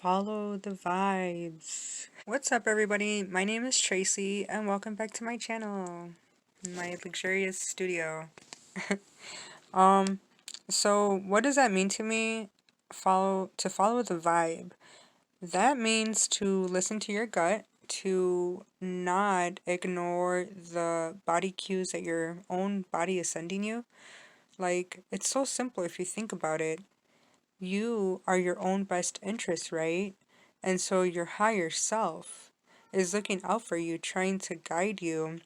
Follow the vibes. What's up, everybody? My name is Tracy, and welcome back to my channel, my luxurious studio. Um, so what does that mean to me? Follow the vibe. That means to listen to your gut, to not ignore the body cues that your own body is sending you. Like, it's so simple if you think about it. You are your own best interest, right? And so your higher self is looking out for you, trying to guide you,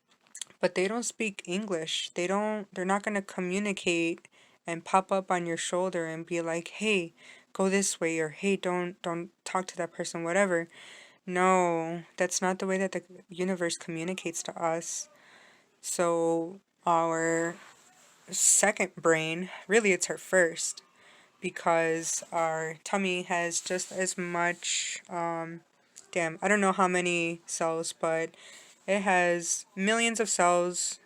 but they don't speak English. They're not going to communicate and pop up on your shoulder and be like, "Hey, go this way," or "Hey, don't talk to that person," whatever. No, that's not the way that the universe communicates to us. So our second brain, really it's our first, because our tummy has just as much, damn, I don't know how many cells, but it has millions of cells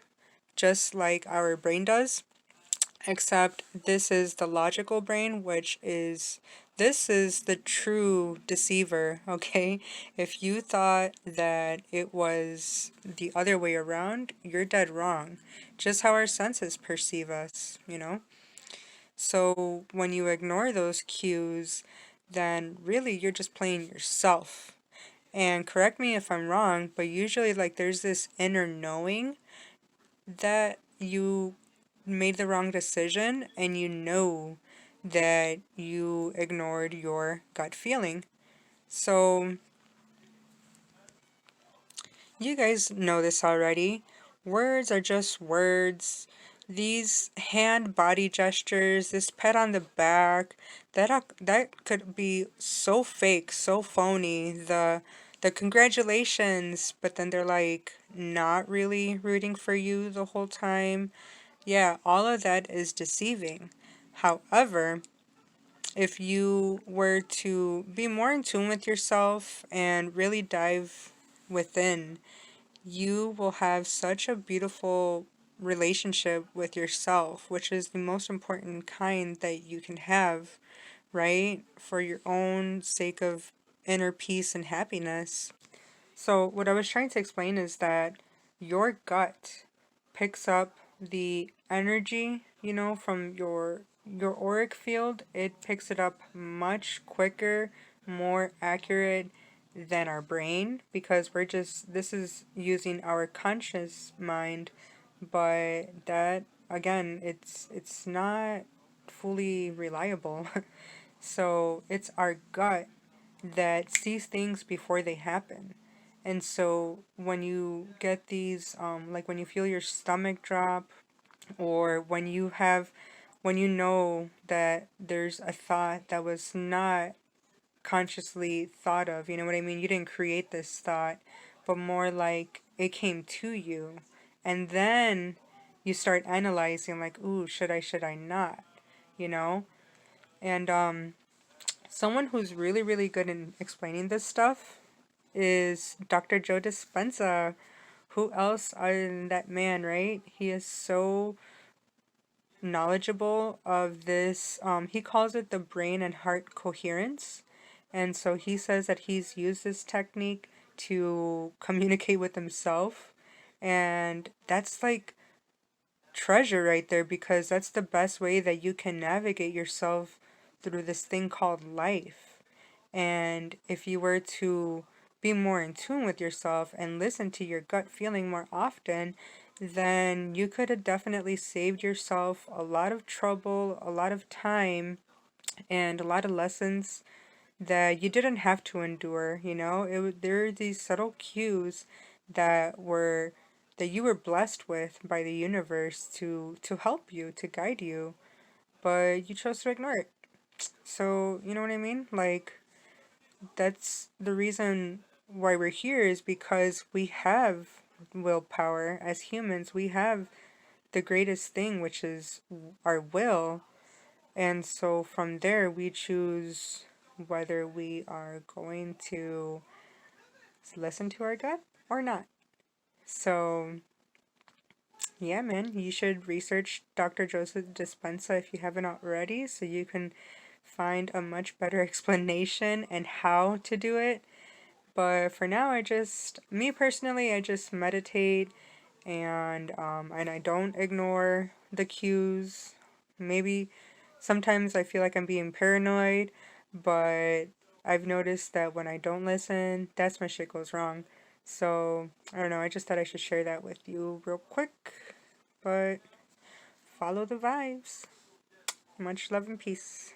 just like our brain does, except this is the logical brain, this is the true deceiver, okay? If you thought that it was the other way around, you're dead wrong. Just how our senses perceive us. So when you ignore those cues, then really you're just playing yourself. And correct me if I'm wrong, but usually like there's this inner knowing that you made the wrong decision and you know that you ignored your gut feeling. So you guys know this already. Words are just words. These hand body gestures, this pat on the back, that could be so fake, so phony. The congratulations, but then they're like not really rooting for you the whole time. Yeah, all of that is deceiving. However, if you were to be more in tune with yourself and really dive within, you will have such a beautiful relationship with yourself, which is the most important kind that you can have, right? For your own sake of inner peace and happiness. So, what I was trying to explain is that your gut picks up the energy, from your auric field. It picks it up much quicker, more accurate than our brain, because this is using our conscious mind, but that again, it's not fully reliable. So, it's our gut that sees things before they happen. And so when you get these, like when you feel your stomach drop, or when you know that there's a thought that was not consciously thought of, you know what I mean? You didn't create this thought, but more like it came to you. And then you start analyzing, like, ooh, should I not? You know? And someone who's really, really good in explaining this stuff is Dr. Joe Dispenza. Who else other than that man, right? He is so knowledgeable of this. He calls it the brain and heart coherence. And so he says that he's used this technique to communicate with himself. And that's like treasure right there, because that's the best way that you can navigate yourself through this thing called life. And if you were to be more in tune with yourself and listen to your gut feeling more often, then you could have definitely saved yourself a lot of trouble, a lot of time, and a lot of lessons that you didn't have to endure. There are these subtle cues that were that you were blessed with by the universe to help you, to guide you, but you chose to ignore it. So, you know what I mean? Like, that's the reason why we're here, is because we have willpower as humans. We have the greatest thing, which is our will. And so from there, we choose whether we are going to listen to our gut or not. So, yeah, man, you should research Dr. Joseph Dispenza if you haven't already, so you can find a much better explanation and how to do it. But for now, me personally, I just meditate and I don't ignore the cues. Maybe sometimes I feel like I'm being paranoid, but I've noticed that when I don't listen, that's when shit goes wrong. So, I don't know, I just thought I should share that with you real quick. But follow the vibes. Much love and peace.